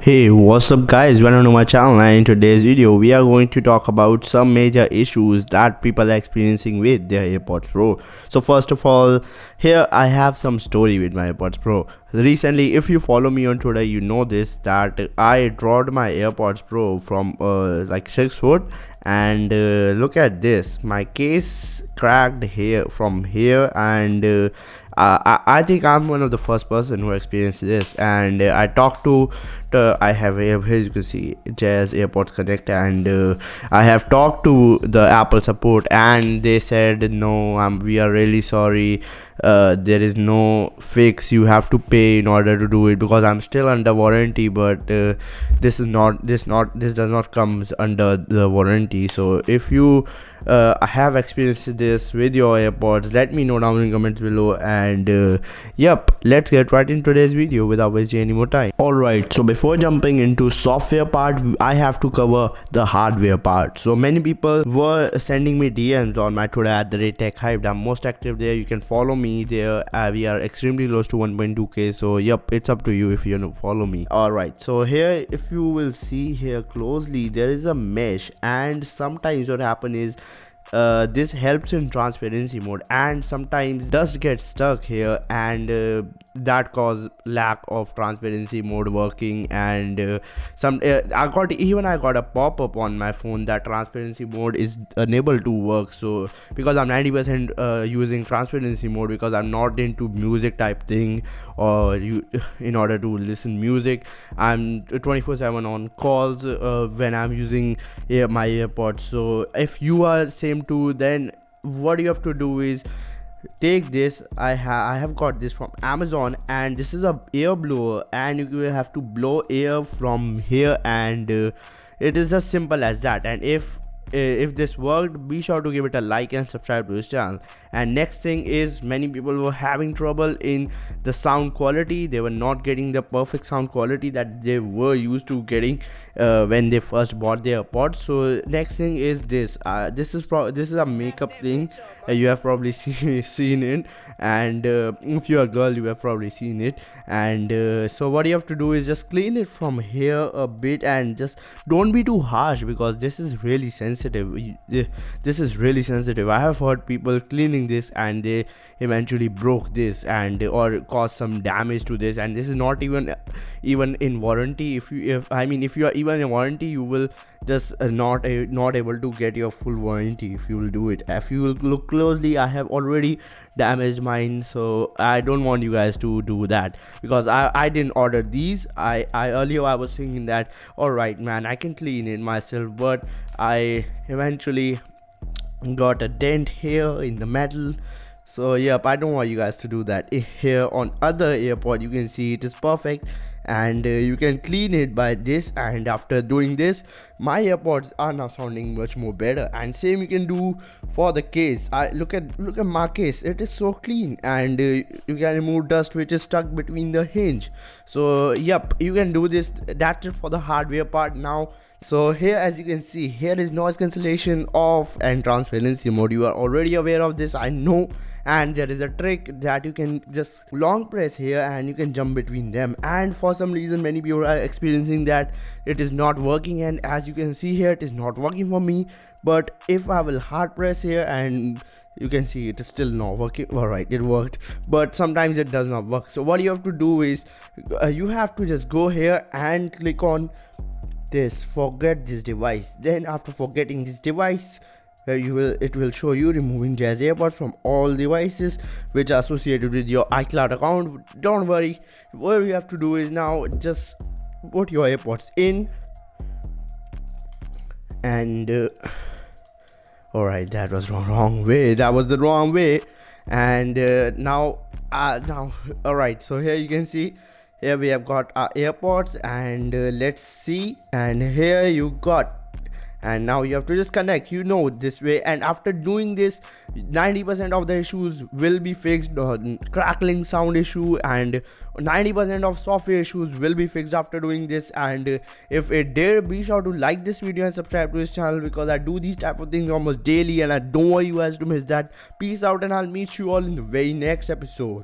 Hey, what's up guys? Welcome to my channel, and in today's video we are going to talk about some major issues that people are experiencing with their AirPods Pro. So first of all, here I have some story with my AirPods Pro. Recently, if you follow me on Twitter, you know this that I dropped my AirPods Pro from like 6 foot, and look at this, my case cracked here from here, and I think I'm one of the first person who experienced this. And I talked to I have here you can see Jazz AirPods Connect, and I have talked to the Apple support, and they said no, we are really sorry, there is no fix, you have to pay in order to do it, because I'm still under warranty, but this does not comes under the warranty. So if you have experienced this with your AirPods, let me know down in the comments below. And yep, let's get right into today's video without wasting any more time. Alright, so before jumping into software part, I have to cover the hardware part. So many people were sending me DMs on my Twitter at the rate tech hype. I'm most active there, you can follow me there. We are extremely close to 1.2k, so yep, it's up to you if you want to follow me. Alright, so here if you will see here closely, there is a mesh, and sometimes what happen is this helps in transparency mode, and sometimes dust gets stuck here, and that cause lack of transparency mode working. And I got a pop-up on my phone that transparency mode is unable to work. So because I'm 90% using transparency mode, because I'm not into music type thing, or in order to listen music, I'm 24/7 on calls when I'm using my AirPods. So if you are same too, then what you have to do is take this. I have got this from Amazon, and this is a air blower, and you will have to blow air from here, and it is as simple as that. And if this worked, be sure to give it a like and subscribe to this channel. And next thing is, many people were having trouble in the sound quality. They were not getting the perfect sound quality that they were used to getting when they first bought their AirPods. So next thing is this. This is a makeup thing. You have probably seen it, and if you're a girl, you have probably seen it. And so what you have to do is just clean it from here a bit, and just don't be too harsh, because this is really sensitive. This is really sensitive. I have heard people cleaning this, and they eventually broke this, and or caused some damage to this. And this is not even in warranty. If you are even in warranty, you will just not able to get your full warranty if you will do it. If you will look closely, I have already damaged mine, so I don't want you guys to do that, because I didn't order these. I earlier I was thinking that, all right man, I can clean it myself, but I eventually got a dent here in the metal. So yep, I don't want you guys to do that. Here on other AirPod, you can see it is perfect, and you can clean it by this. And after doing this, my AirPods are now sounding much more better. And same you can do for the case. Look at my case, it is so clean, and you can remove dust which is stuck between the hinge. So yep, you can do this. That's it for the hardware part. Now, so here, as you can see, here is noise cancellation off and transparency mode. You are already aware of this, I know. And there is a trick that you can just long press here, and you can jump between them. And for some reason, many people are experiencing that it is not working, and as you can see here, it is not working for me. But if I will hard press here, and you can see it is still not working. All right, it worked, but sometimes it does not work. So what you have to do is you have to just go here and click on this, forget this device. Then after forgetting this device, it will show you removing Jazz AirPods from all devices which are associated with your iCloud account. Don't worry, what you have to do is now just put your AirPods in, and alright, that was wrong way, that was the wrong way. And now alright, so here you can see, here we have got our AirPods, and let's see, and here you got, and now you have to just connect, this way. And after doing this, 90% of the issues will be fixed. Crackling sound issue and 90% of software issues will be fixed after doing this. And if it did, be sure to like this video and subscribe to this channel, because I do these type of things almost daily, and I don't want you guys to miss that. Peace out, and I'll meet you all in the very next episode.